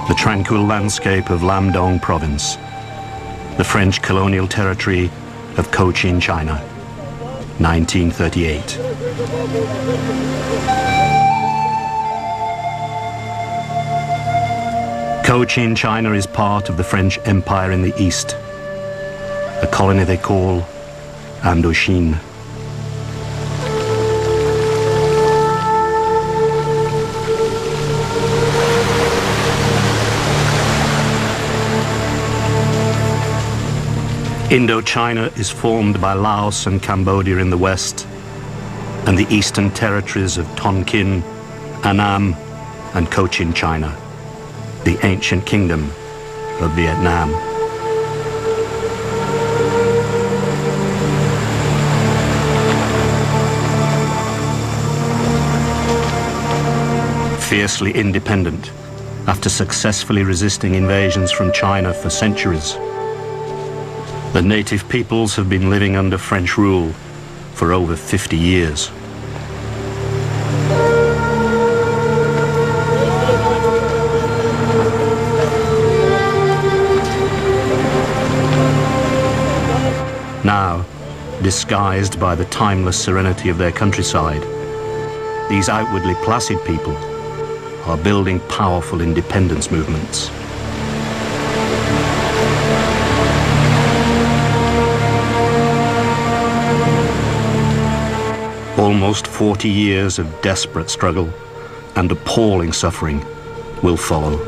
The tranquil landscape of Lamdong province, the French colonial territory of Cochin, China, 1938. Cochin, China is part of the French Empire in the east, a colony they call Indochine. Indochina is formed by Laos and Cambodia in the west, and the eastern territories of Tonkin, Annam, and Cochin China, the ancient kingdom of Vietnam. Fiercely independent, after successfully resisting invasions from China for centuries, the native peoples have been living under French rule for over 50 years. Now, disguised by the timeless serenity of their countryside, these outwardly placid people are building powerful independence movements. Almost 40 years of desperate struggle and appalling suffering will follow.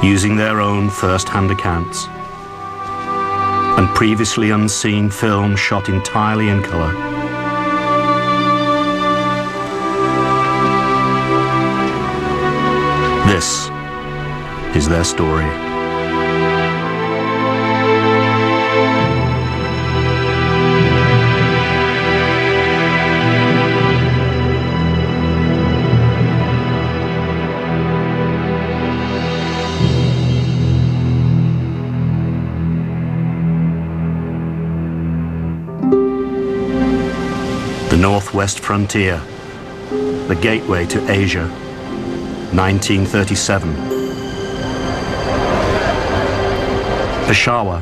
Using their own first-hand accounts and previously unseen film shot entirely in color, this is their story. Northwest frontier, the gateway to Asia, 1937. Peshawar,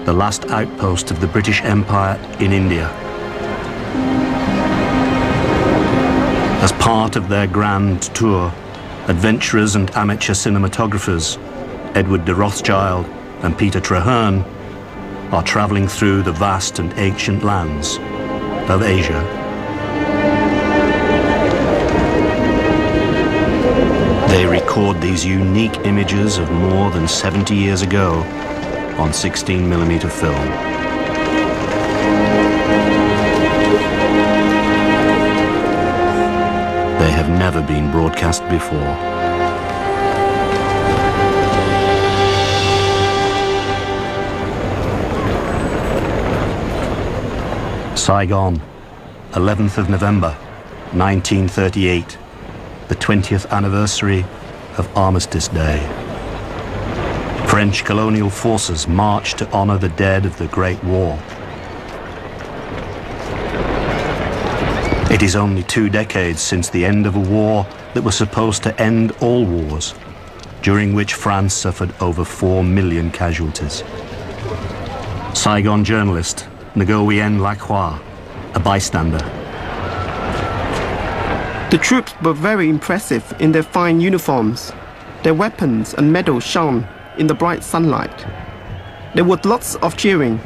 the last outpost of the British Empire in India. As part of their grand tour, adventurers and amateur cinematographers, Edward de Rothschild and Peter Traherne, are traveling through the vast and ancient lands of Asia. They record these unique images of more than 70 years ago on 16mm film. They have never been broadcast before. Saigon, 11th of November, 1938. The 20th anniversary of Armistice Day. French colonial forces marched to honor the dead of the Great War. It is only 2 decades since the end of a war that was supposed to end all wars, during which France suffered over 4 million casualties. Saigon journalist Nguyen Lacroix a bystander. The troops were very impressive in their fine uniforms. Their weapons and medals shone in the bright sunlight. There was lots of cheering,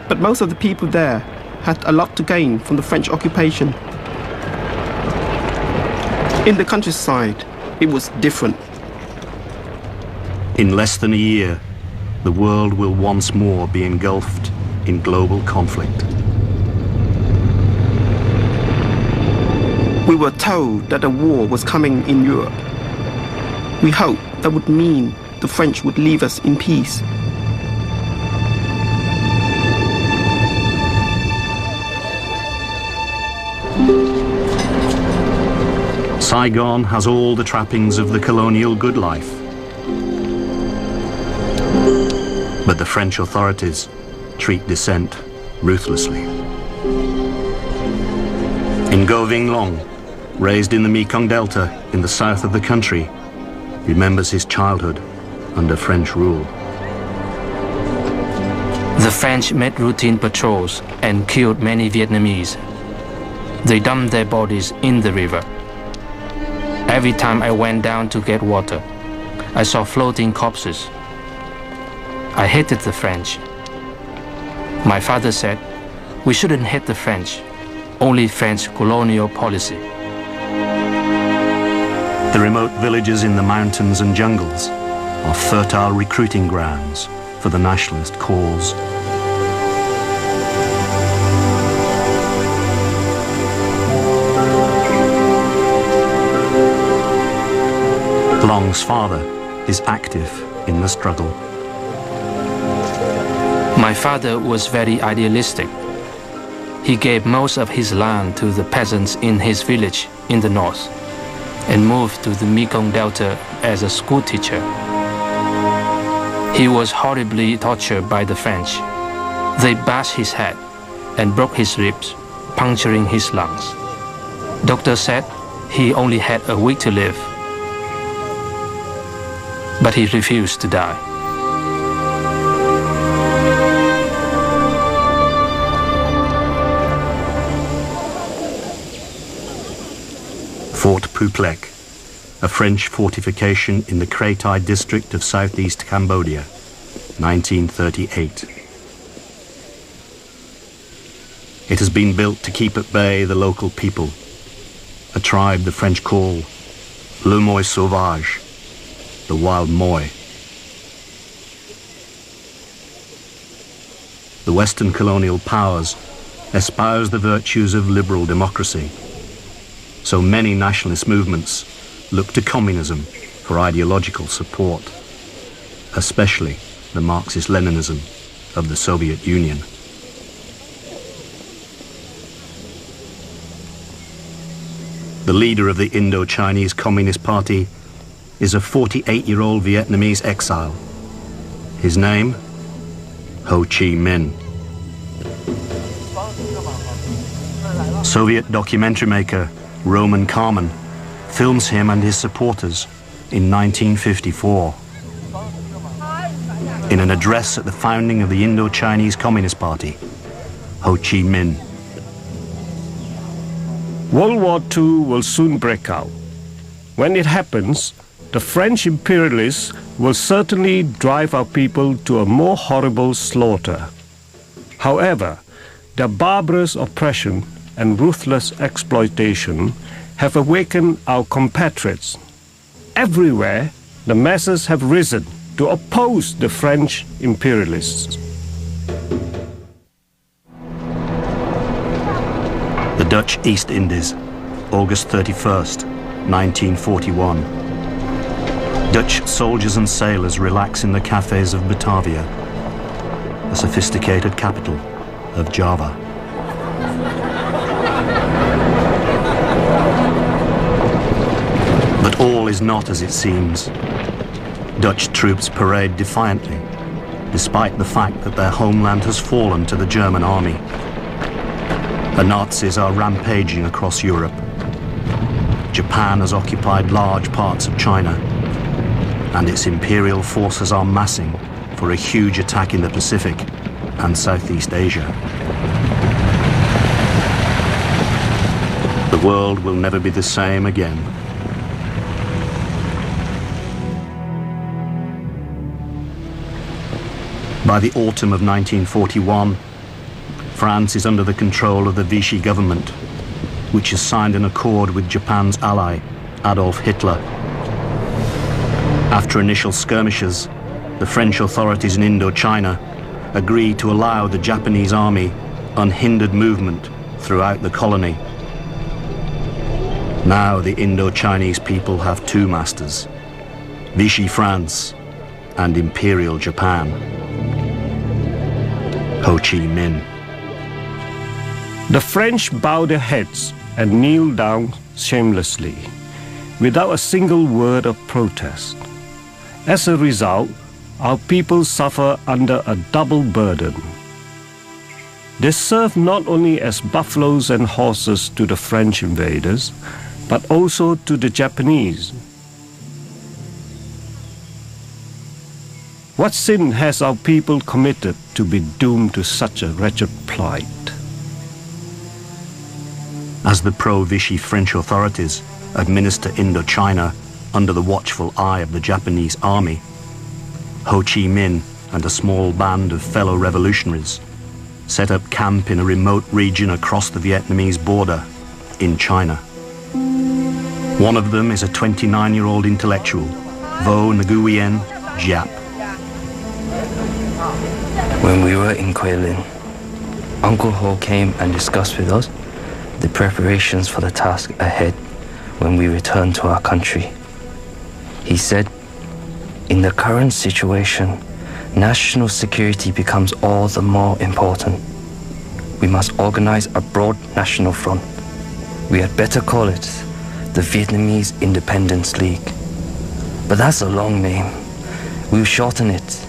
but most of the people there had a lot to gain from the French occupation. In the countryside, it was different. In less than a year, the world will once more be engulfed in global conflict. We were told that a war was coming in Europe. We hoped that would mean the French would leave us in peace. Saigon has all the trappings of the colonial good life. But the French authorities treat dissent ruthlessly. Ngo Vinh Long, raised in the Mekong Delta in the south of the country, remembers his childhood under French rule. The French made routine patrols and killed many Vietnamese. They dumped their bodies in the river. Every time I went down to get water, I saw floating corpses. I hated the French. My father said, we shouldn't hate the French, only French colonial policy. The remote villages in the mountains and jungles are fertile recruiting grounds for the nationalist cause. Long's father is active in the struggle. My father was very idealistic. He gave most of his land to the peasants in his village in the north and moved to the Mekong Delta as a school teacher. He was horribly tortured by the French. They bashed his head and broke his ribs, puncturing his lungs. Doctor said he only had a week to live, but he refused to die. Fort Puplek, a French fortification in the Kratai district of southeast Cambodia, 1938. It has been built to keep at bay the local people, a tribe the French call Le Moi Sauvage, the wild Moi. The Western colonial powers espouse the virtues of liberal democracy, so many nationalist movements look to communism for ideological support, especially the Marxist-Leninism of the Soviet Union. The leader of the Indo-Chinese Communist Party is a 48-year-old Vietnamese exile. His name? Ho Chi Minh. Soviet documentary maker Roman Carmen films him and his supporters in 1954. In an address at the founding of the Indo-Chinese Communist Party, Ho Chi Minh. World War II will soon break out. When it happens, the French imperialists will certainly drive our people to a more horrible slaughter. However, their barbarous oppression and ruthless exploitation have awakened our compatriots. Everywhere, the masses have risen to oppose the French imperialists. The Dutch East Indies, August 31st, 1941. Dutch soldiers and sailors relax in the cafes of Batavia, the sophisticated capital of Java. But all is not as it seems. Dutch troops parade defiantly, despite the fact that their homeland has fallen to the German army. The Nazis are rampaging across Europe. Japan has occupied large parts of China, and its imperial forces are massing for a huge attack in the Pacific and Southeast Asia. The world will never be the same again. By the autumn of 1941, France is under the control of the Vichy government, which has signed an accord with Japan's ally, Adolf Hitler. After initial skirmishes, the French authorities in Indochina agreed to allow the Japanese army unhindered movement throughout the colony. Now the Indo-Chinese people have two masters, Vichy France and Imperial Japan. Ho Chi Minh. The French bow their heads and kneel down shamelessly, without a single word of protest. As a result, our people suffer under a double burden. They serve not only as buffaloes and horses to the French invaders, but also to the Japanese. What sin has our people committed to be doomed to such a wretched plight? As the pro-Vichy French authorities administer Indochina under the watchful eye of the Japanese army, Ho Chi Minh and a small band of fellow revolutionaries set up camp in a remote region across the Vietnamese border in China. One of them is a 29-year-old intellectual, Vo Nguyen Giap. When we were in Quay Lin, Uncle Ho came and discussed with us the preparations for the task ahead when we return to our country. He said, in the current situation, national security becomes all the more important. We must organize a broad national front. We had better call it the Vietnamese Independence League. But that's a long name. We'll shorten it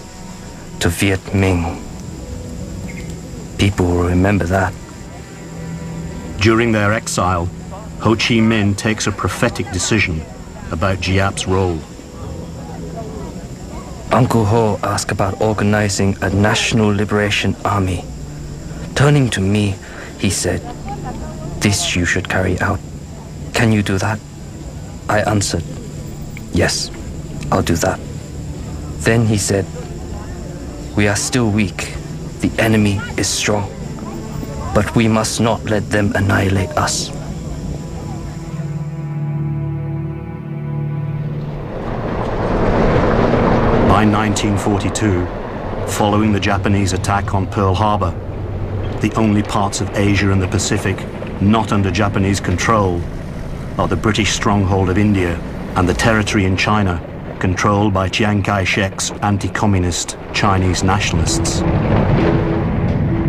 to Viet Minh. People will remember that. During their exile, Ho Chi Minh takes a prophetic decision about Giap's role. Uncle Ho asked about organizing a national liberation army. Turning to me, he said, "This you should carry out. Can you do that?" I answered, "Yes, I'll do that." Then he said, "We are still weak. The enemy is strong. But we must not let them annihilate us." By 1942, following the Japanese attack on Pearl Harbor, the only parts of Asia and the Pacific not under Japanese control are the British stronghold of India and the territory in China controlled by Chiang Kai-shek's anti-communist Chinese nationalists.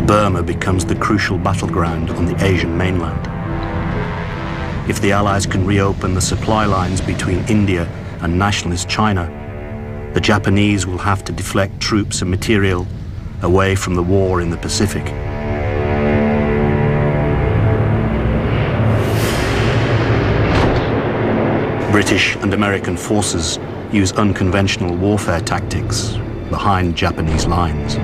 Burma becomes the crucial battleground on the Asian mainland. If the Allies can reopen the supply lines between India and nationalist China, the Japanese will have to deflect troops and material away from the war in the Pacific. British and American forces use unconventional warfare tactics behind Japanese lines.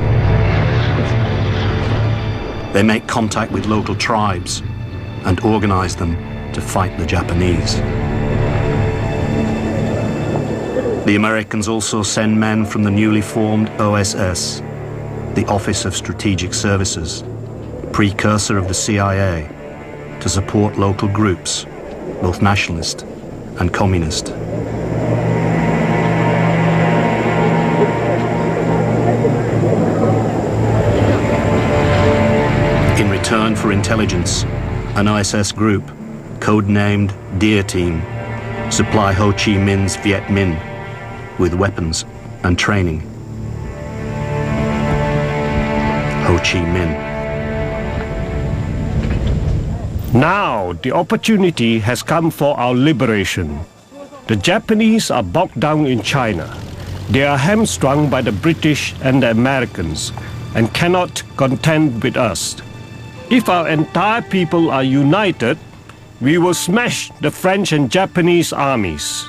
They make contact with local tribes and organize them to fight the Japanese. The Americans also send men from the newly formed OSS, the Office of Strategic Services, precursor of the CIA, to support local groups, both nationalist and communist. In return for intelligence, an OSS group, codenamed Deer Team, supply Ho Chi Minh's Viet Minh with weapons and training. Ho Chi Minh. Now the opportunity has come for our liberation. The Japanese are bogged down in China. They are hamstrung by the British and the Americans and cannot contend with us. If our entire people are united, we will smash the French and Japanese armies.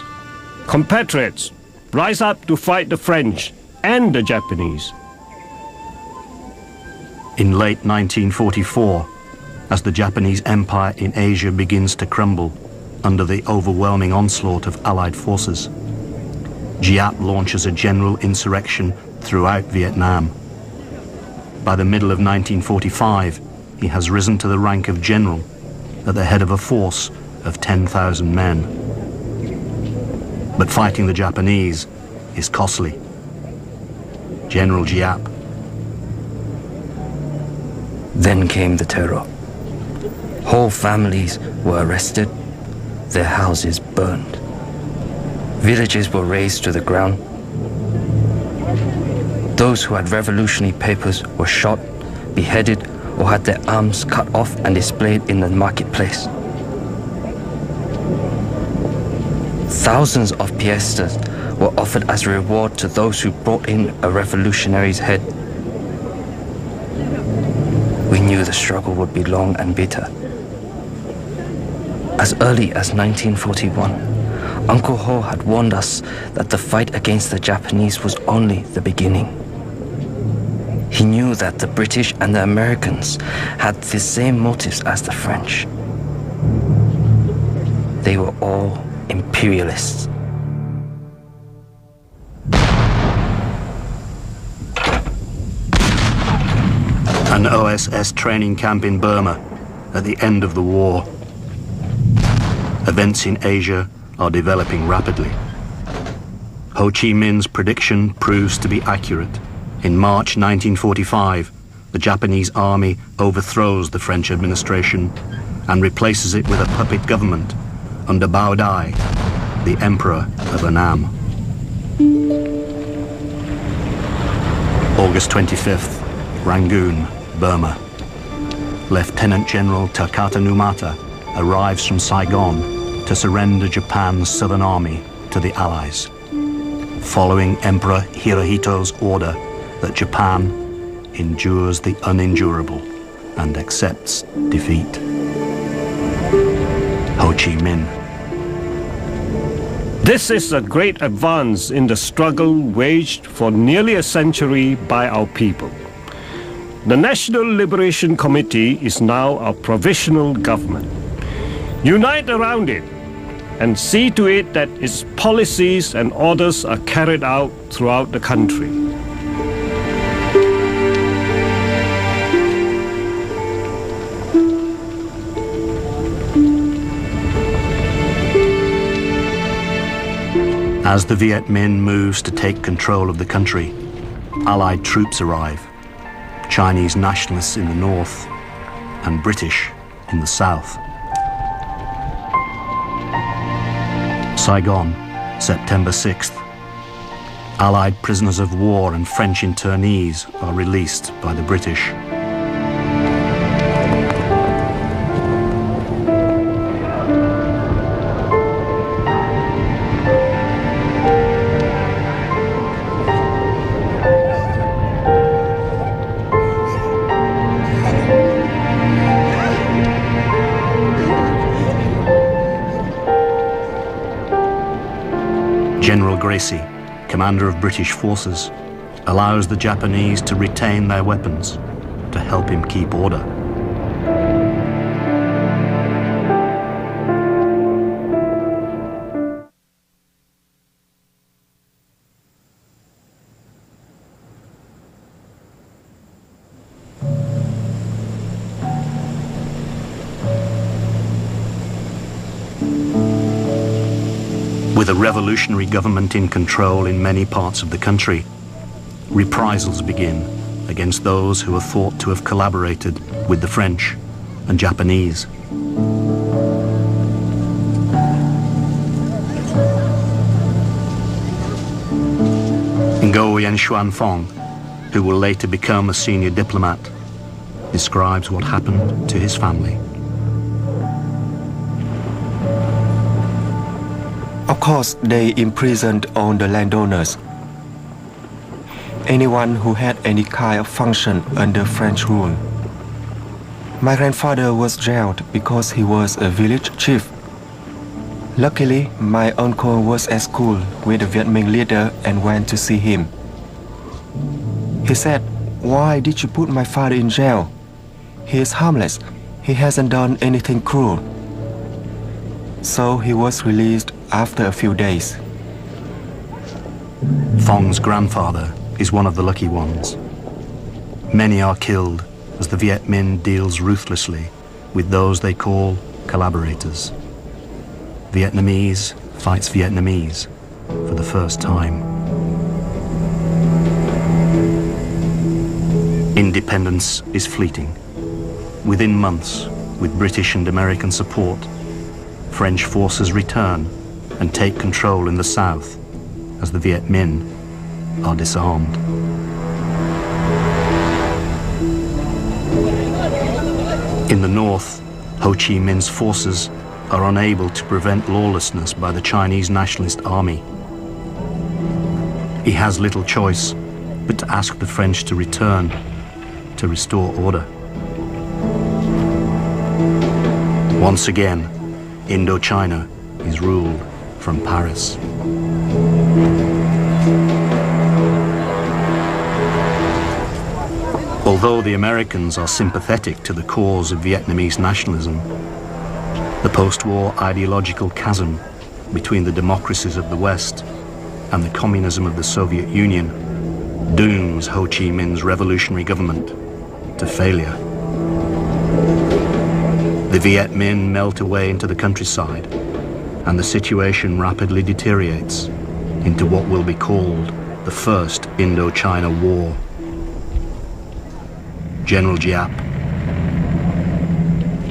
Compatriots, rise up to fight the French and the Japanese. In late 1944, as the Japanese Empire in Asia begins to crumble under the overwhelming onslaught of Allied forces, Giap launches a general insurrection throughout Vietnam. By the middle of 1945, he has risen to the rank of general at the head of a force of 10,000 men. But fighting the Japanese is costly. General Giap. Then came the terror. Whole families were arrested, their houses burned. Villages were razed to the ground. Those who had revolutionary papers were shot, beheaded, or had their arms cut off and displayed in the marketplace. Thousands of piastres were offered as a reward to those who brought in a revolutionary's head. We knew the struggle would be long and bitter. As early as 1941, Uncle Ho had warned us that the fight against the Japanese was only the beginning. He knew that the British and the Americans had the same motives as the French. They were all imperialists. An OSS training camp in Burma at the end of the war. Events in Asia are developing rapidly. Ho Chi Minh's prediction proves to be accurate. In March 1945, the Japanese army overthrows the French administration and replaces it with a puppet government under Bao Dai, the Emperor of Annam. August 25th, Rangoon, Burma. Lieutenant General Takata Numata arrives from Saigon to surrender Japan's Southern Army to the Allies, following Emperor Hirohito's order that Japan endures the unendurable and accepts defeat. Ho Chi Minh. This is a great advance in the struggle waged for nearly a century by our people. The National Liberation Committee is now our provisional government. Unite around it and see to it that its policies and orders are carried out throughout the country. As the Viet Minh moves to take control of the country, Allied troops arrive, Chinese nationalists in the north and British in the south. Saigon, September 6th. Allied prisoners of war and French internees are released by the British. General Gracie, commander of British forces, allows the Japanese to retain their weapons to help him keep order. With a revolutionary government in control in many parts of the country, reprisals begin against those who are thought to have collaborated with the French and Japanese. Ngo Yen Xuan Fong, who will later become a senior diplomat, describes what happened to his family. Of course, they imprisoned all the landowners. Anyone who had any kind of function under French rule. My grandfather was jailed because he was a village chief. Luckily, my uncle was at school with the Viet Minh leader and went to see him. He said, "Why did you put my father in jail? He is harmless. he hasn't done anything cruel. So he was released after a few days. Thong's grandfather is one of the lucky ones. Many are killed as the Viet Minh deals ruthlessly with those they call collaborators. Vietnamese fights Vietnamese for the first time. Independence is fleeting. Within months, with British and American support, French forces return and take control in the south as the Viet Minh are disarmed. In the north, Ho Chi Minh's forces are unable to prevent lawlessness by the Chinese Nationalist Army. He has little choice but to ask the French to return to restore order. Once again, Indochina is ruled from Paris. Although the Americans are sympathetic to the cause of Vietnamese nationalism, the post-war ideological chasm between the democracies of the West and the communism of the Soviet Union dooms Ho Chi Minh's revolutionary government to failure. The Viet Minh melt away into the countryside, and the situation rapidly deteriorates into what will be called the First Indochina War. General Giap.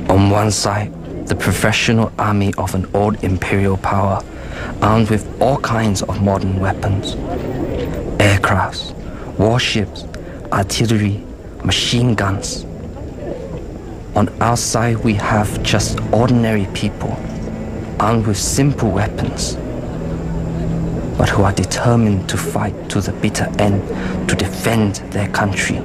On one side, the professional army of an old imperial power, armed with all kinds of modern weapons, aircrafts, warships, artillery, machine guns. On our side, we have just ordinary people, armed with simple weapons, but who are determined to fight to the bitter end to defend their country.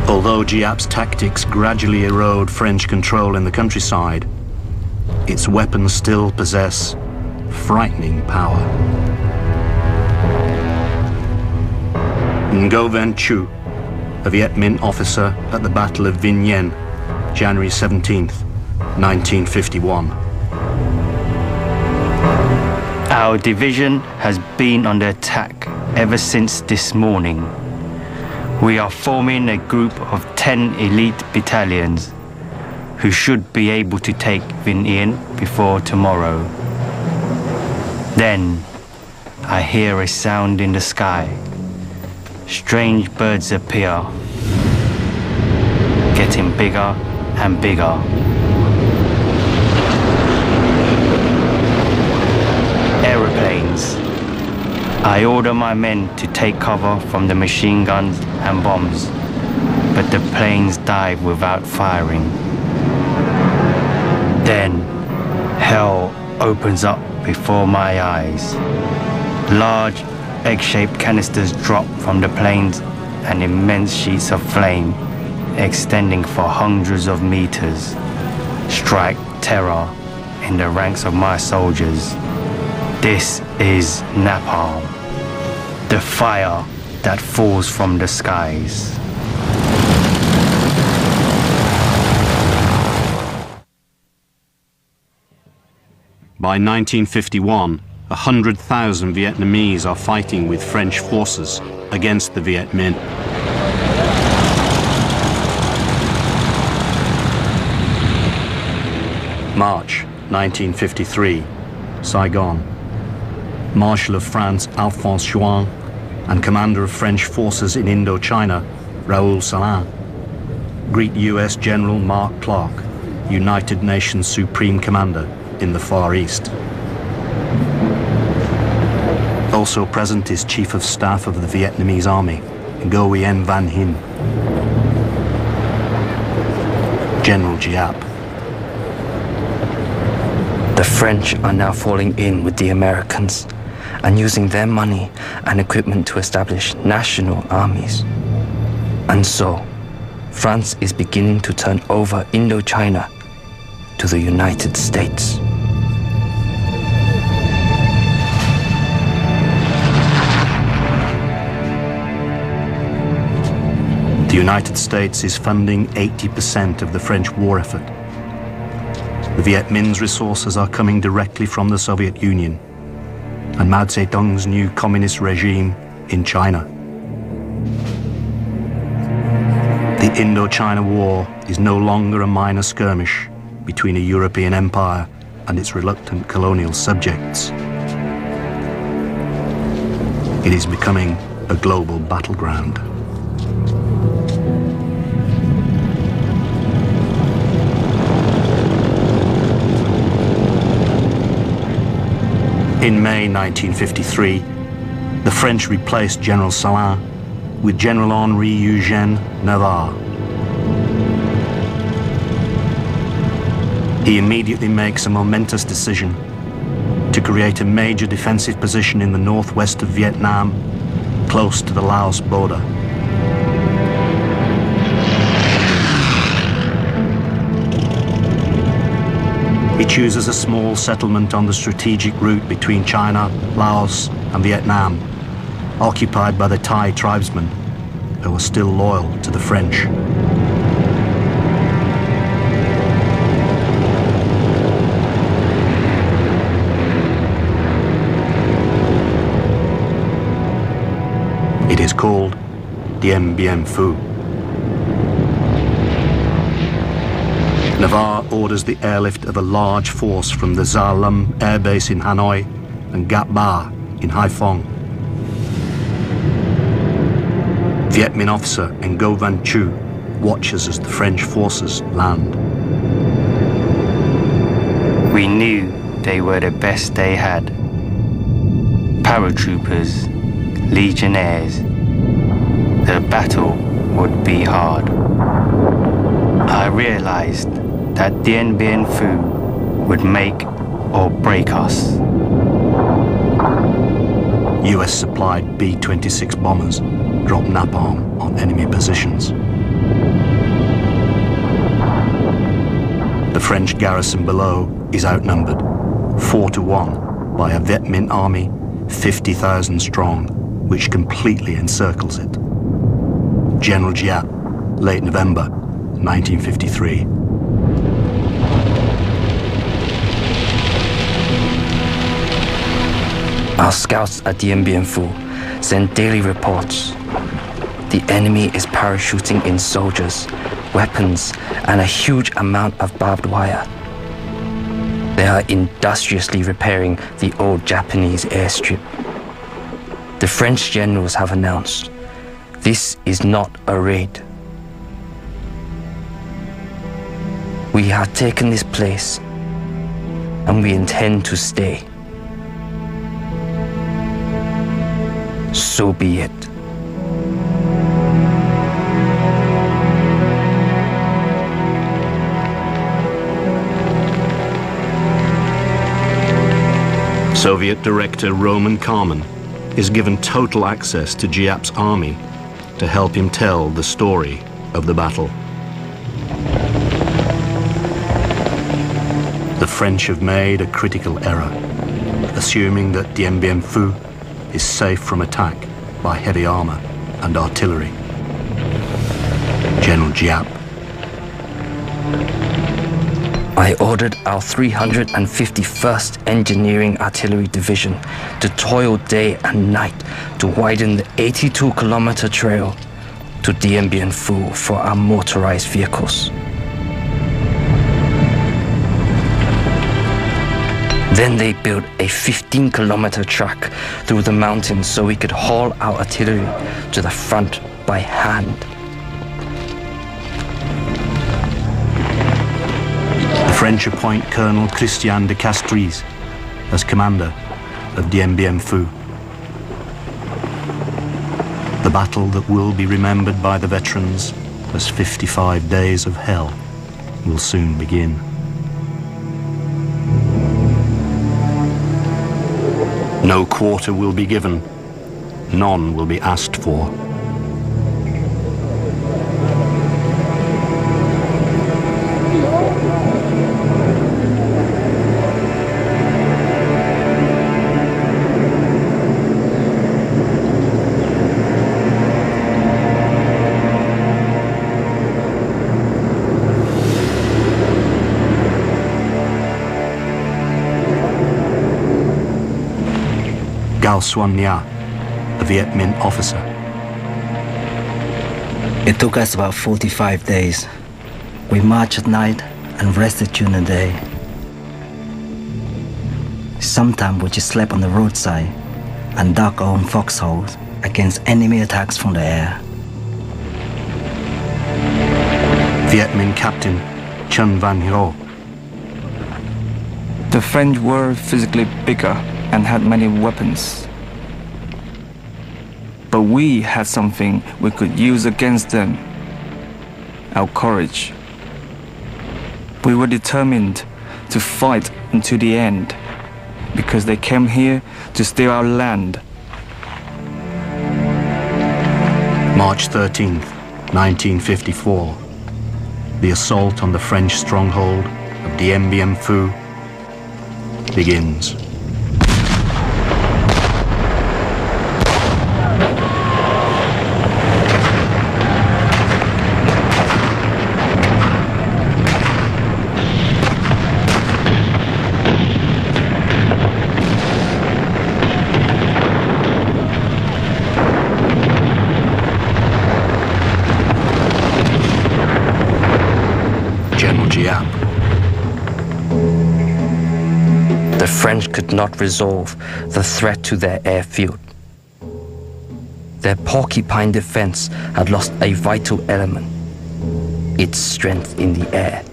Although Giap's tactics gradually erode French control in the countryside, its weapons still possess frightening power. Ngo Van Chu, a Viet Minh officer at the Battle of VinhIen, January 17th, 1951. Our division has been under attack ever since this morning. We are forming a group of 10 elite battalions who should be able to take Vinh Yên before tomorrow. Then I hear a sound in the sky. Strange birds appear, getting bigger and bigger. Aeroplanes. I order my men to take cover from the machine guns and bombs, but the planes dive without firing. Then hell opens up before my eyes. Large egg-shaped canisters drop from the planes and immense sheets of flame, extending for hundreds of meters, strike terror in the ranks of my soldiers. This is napalm, the fire that falls from the skies. By 1951, 100,000 Vietnamese are fighting with French forces against the Viet Minh. March 1953, Saigon. Marshal of France Alphonse Juin and Commander of French forces in Indochina, Raoul Salin, greet US General Mark Clark, United Nations Supreme Commander in the Far East. Also present is Chief of Staff of the Vietnamese Army, Nguyen Van Hin. General Giap. The French are now falling in with the Americans, and using their money and equipment to establish national armies. And so, France is beginning to turn over Indochina to the United States. The United States is funding 80% of the French war effort. The Viet Minh's resources are coming directly from the Soviet Union and Mao Zedong's new communist regime in China. The Indochina War is no longer a minor skirmish between a European empire and its reluctant colonial subjects. It is becoming a global battleground. In May 1953, the French replaced General Salin with General Henri Eugène Navarre. He immediately makes a momentous decision to create a major defensive position in the northwest of Vietnam, close to the Laos border. He chooses a small settlement on the strategic route between China, Laos, and Vietnam, occupied by the Thai tribesmen who are still loyal to the French. It is called Dien Bien Phu. Navarre orders the airlift of a large force from the Gia Lam Air Base in Hanoi and Gap Ba in Haiphong. Viet Minh officer Ngo Van Chu watches as the French forces land. We knew they were the best they had. Paratroopers, legionnaires. The battle would be hard. I realized that Dien Bien Phu would make or break us. US-supplied B-26 bombers drop napalm on enemy positions. The French garrison below is outnumbered 4-1 by a Viet Minh army 50,000 strong, which completely encircles it. General Giap, late November 1953. Our scouts at Dien Bien Phu send daily reports. The enemy is parachuting in soldiers, weapons, and a huge amount of barbed wire. They are industriously repairing the old Japanese airstrip. The French generals have announced, this is not a raid. We have taken this place, and we intend to stay. So be it. Soviet director Roman Kármán is given total access to Giap's army to help him tell the story of the battle. The French have made a critical error, assuming that Dien Bien Phu is safe from attack by heavy armor and artillery. General Giap. I ordered our 351st Engineering Artillery Division to toil day and night to widen the 82-kilometer trail to Dien Bien Phu for our motorized vehicles. Then they built a 15-kilometer track through the mountains so we could haul our artillery to the front by hand. The French appoint Colonel Christian de Castries as commander of Dien Bien Phu. The battle that will be remembered by the veterans as 55 days of hell will soon begin. No quarter will be given. None will be asked for. Gao Xuan Nha, a Viet Minh officer. It took us about 45 days. We marched at night and rested during the day. Sometimes we just slept on the roadside and dug our own foxholes against enemy attacks from the air. Viet Minh Captain Chun Van Ho. The French were physically bigger and had many weapons. But we had something we could use against them: our courage. We were determined to fight until the end because they came here to steal our land. March 13th, 1954. The assault on the French stronghold of Dien Bien Phu begins. The French could not resolve the threat to their airfield. Their porcupine defense had lost a vital element: its strength in the air.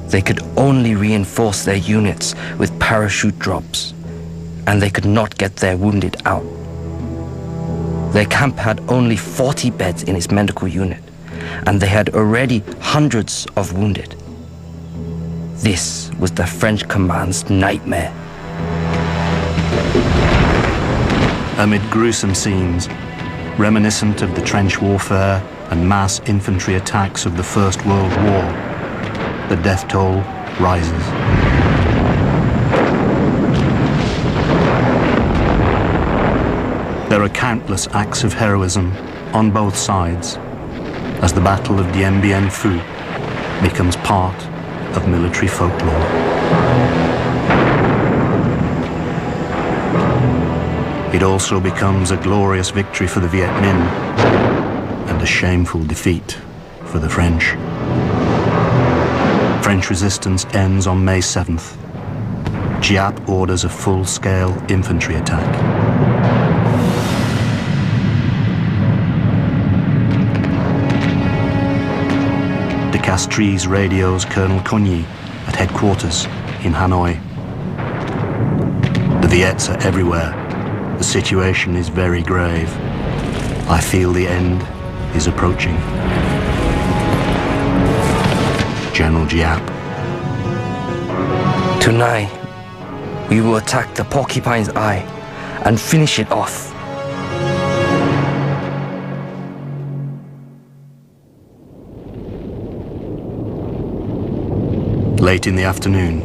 They could only reinforce their units with parachute drops, and they could not get their wounded out. Their camp had only 40 beds in its medical unit, and they had already hundreds of wounded. This was the French command's nightmare. Amid gruesome scenes, reminiscent of the trench warfare and mass infantry attacks of the First World War, the death toll rises. There are countless acts of heroism on both sides as the Battle of Dien Bien Phu becomes part of military folklore. It also becomes a glorious victory for the Viet Minh and a shameful defeat for the French. French resistance ends on May 7th. Giap orders a full-scale infantry attack. De Castries radios Colonel Cogny at headquarters in Hanoi. The Viets are everywhere. The situation is very grave. I feel the end is approaching. General Giap. Tonight, we will attack the Porcupine's Eye and finish it off. Late in the afternoon,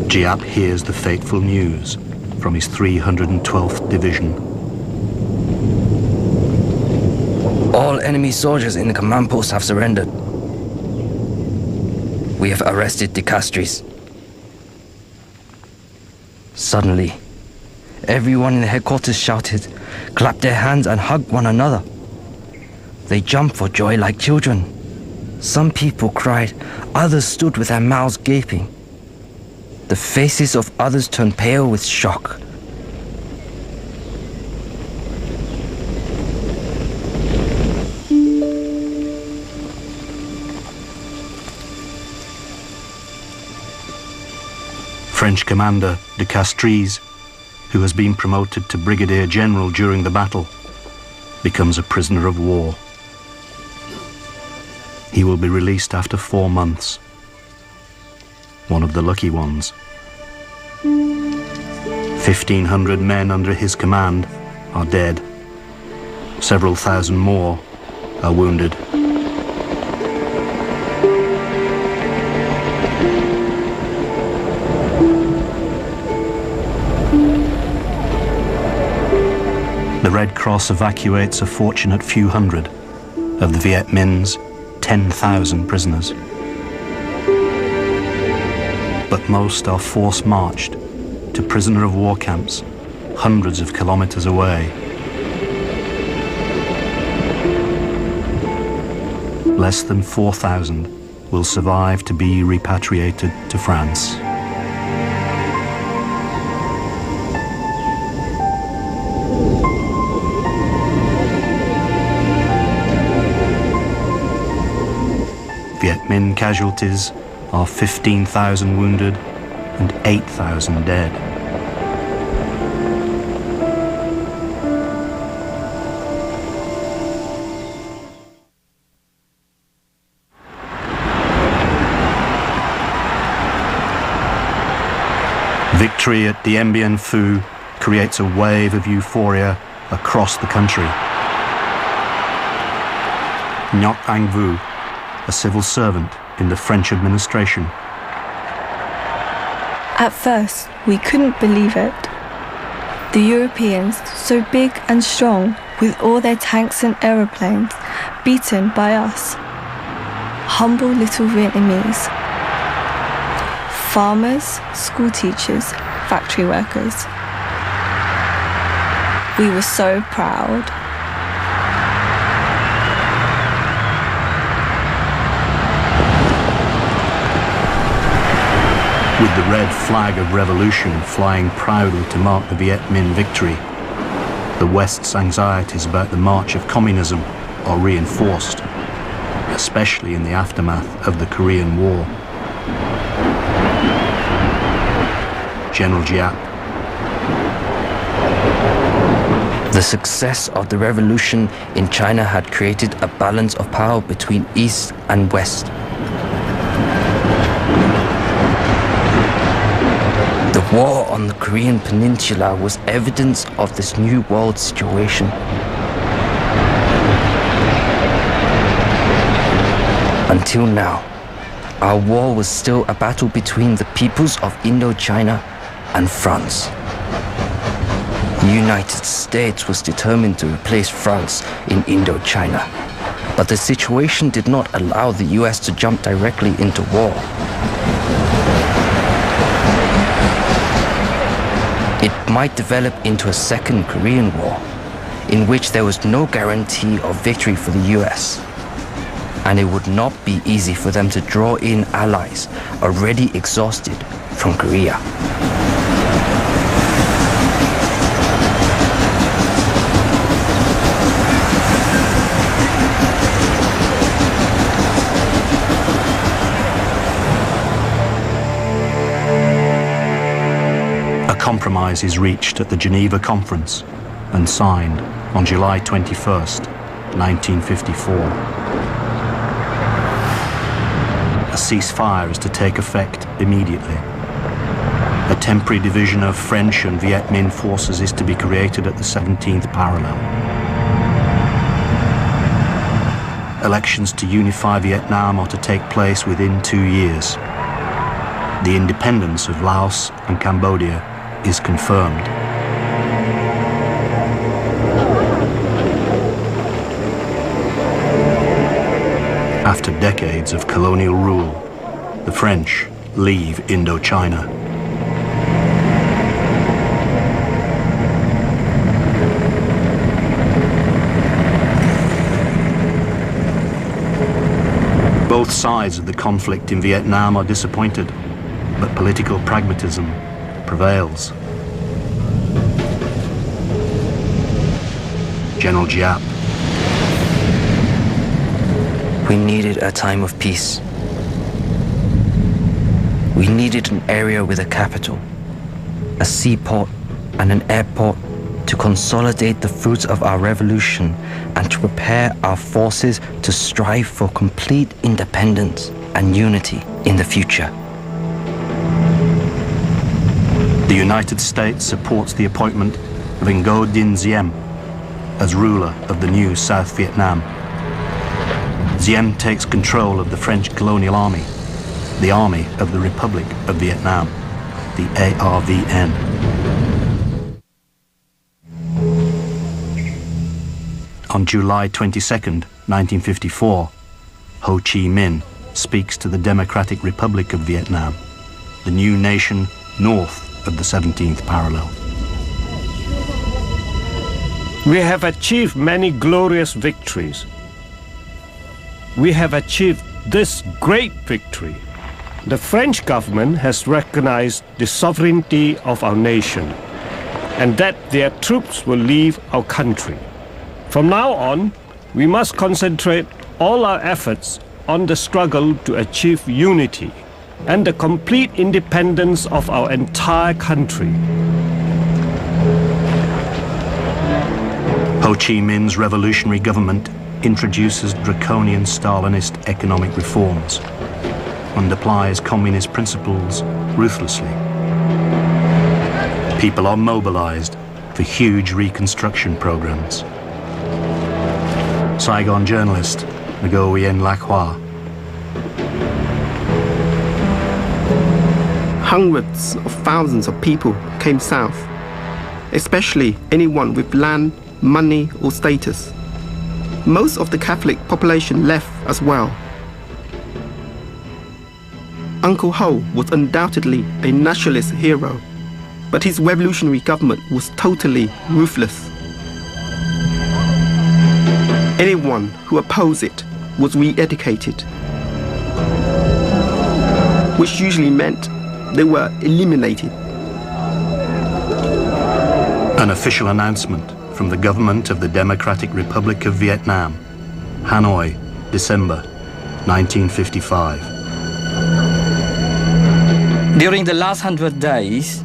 Giap hears the fateful news from his 312th Division. All enemy soldiers in the command post have surrendered. We have arrested De Castries. Suddenly, everyone in the headquarters shouted, clapped their hands and hugged one another. They jumped for joy like children. Some people cried, others stood with their mouths gaping. The faces of others turned pale with shock. French commander De Castries, who has been promoted to Brigadier General during the battle, becomes a prisoner of war. He will be released after 4 months. One of the lucky ones. 1,500 men under his command are dead. Several thousand more are wounded. The Red Cross evacuates a fortunate few hundred of the Viet Minh's 10,000 prisoners. But most are force-marched to prisoner of war camps hundreds of kilometers away. Less than 4,000 will survive to be repatriated to France. Viet Minh casualties are 15,000 wounded and 8,000 dead. Victory at Dien Bien Phu creates a wave of euphoria across the country. Ngoc Anh Vu, a civil servant in the French administration. At first, we couldn't believe it. The Europeans, so big and strong, with all their tanks and aeroplanes, beaten by us. Humble little Vietnamese. Farmers, school teachers, factory workers. We were so proud. With the red flag of revolution flying proudly to mark the Viet Minh victory, the West's anxieties about the march of communism are reinforced, especially in the aftermath of the Korean War. General Giap. The success of the revolution in China had created a balance of power between East and West. The war on the Korean peninsula was evidence of this new world situation. Until now, our war was still a battle between the peoples of Indochina and France. The United States was determined to replace France in Indochina, but the situation did not allow the US to jump directly into war. It might develop into a second Korean War, in which there was no guarantee of victory for the US, and it would not be easy for them to draw in allies already exhausted from Korea. Compromise is reached at the Geneva Conference and signed on July 21st, 1954. A ceasefire is to take effect immediately. A temporary division of French and Viet Minh forces is to be created at the 17th parallel. Elections to unify Vietnam are to take place within 2 years. The independence of Laos and Cambodia is confirmed. After decades of colonial rule, the French leave Indochina. Both sides of the conflict in Vietnam are disappointed, but political pragmatism prevails. General Giap. We needed a time of peace. We needed an area with a capital, a seaport and an airport to consolidate the fruits of our revolution and to prepare our forces to strive for complete independence and unity in the future. The United States supports the appointment of Ngo Dinh Diem as ruler of the new South Vietnam. Diem takes control of the French colonial army, the Army of the Republic of Vietnam, the ARVN. On July 22nd, 1954, Ho Chi Minh speaks to the Democratic Republic of Vietnam, the new nation north of the 17th parallel. We have achieved many glorious victories. We have achieved this great victory. The French government has recognized the sovereignty of our nation and that their troops will leave our country. From now on, we must concentrate all our efforts on the struggle to achieve unity and the complete independence of our entire country. Ho Chi Minh's revolutionary government introduces draconian Stalinist economic reforms and applies communist principles ruthlessly. People are mobilized for huge reconstruction programs. Saigon journalist Nguyen Lac Hoa. Hundreds of thousands of people came south, especially anyone with land, money or status. Most of the Catholic population left as well. Uncle Ho was undoubtedly a nationalist hero, but his revolutionary government was totally ruthless. Anyone who opposed it was re-educated, which usually meant they were eliminated. An official announcement from the government of the Democratic Republic of Vietnam, Hanoi, December 1955. During the last 100 days,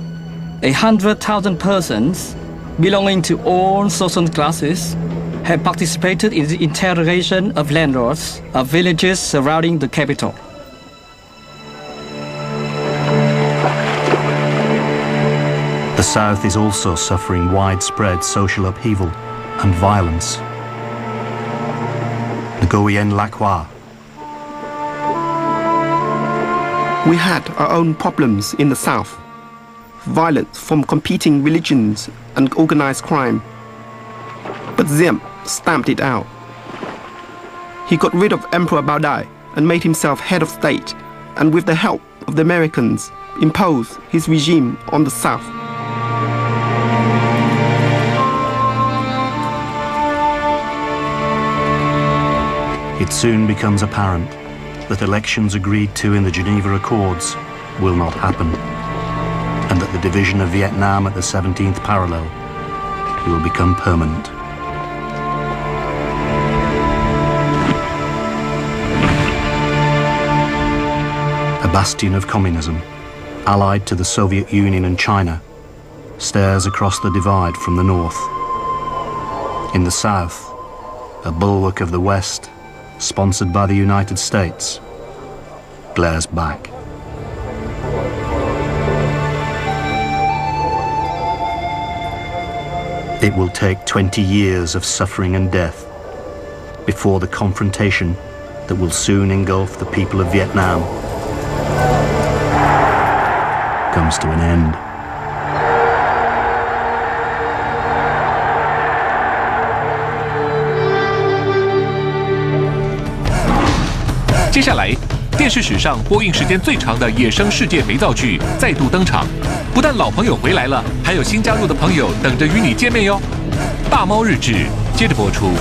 100,000 persons belonging to all social classes have participated in the interrogation of landlords of villages surrounding the capital. The South is also suffering widespread social upheaval and violence. Nguyen Lac Hoa. We had our own problems in the South. Violence from competing religions and organized crime. But Diem stamped it out. He got rid of Emperor Bao Dai and made himself head of state, and with the help of the Americans, imposed his regime on the South. It soon becomes apparent that elections agreed to in the Geneva Accords will not happen, and that the division of Vietnam at the 17th parallel will become permanent. A bastion of communism, allied to the Soviet Union and China, stares across the divide from the north. In the south, a bulwark of the West, sponsored by the United States, glares back. It will take 20 years of suffering and death before the confrontation that will soon engulf the people of Vietnam comes to an end. 接下来，电视史上播映时间最长的野生世界肥皂剧再度登场。不但老朋友回来了，还有新加入的朋友等着与你见面哟。大猫日志接着播出。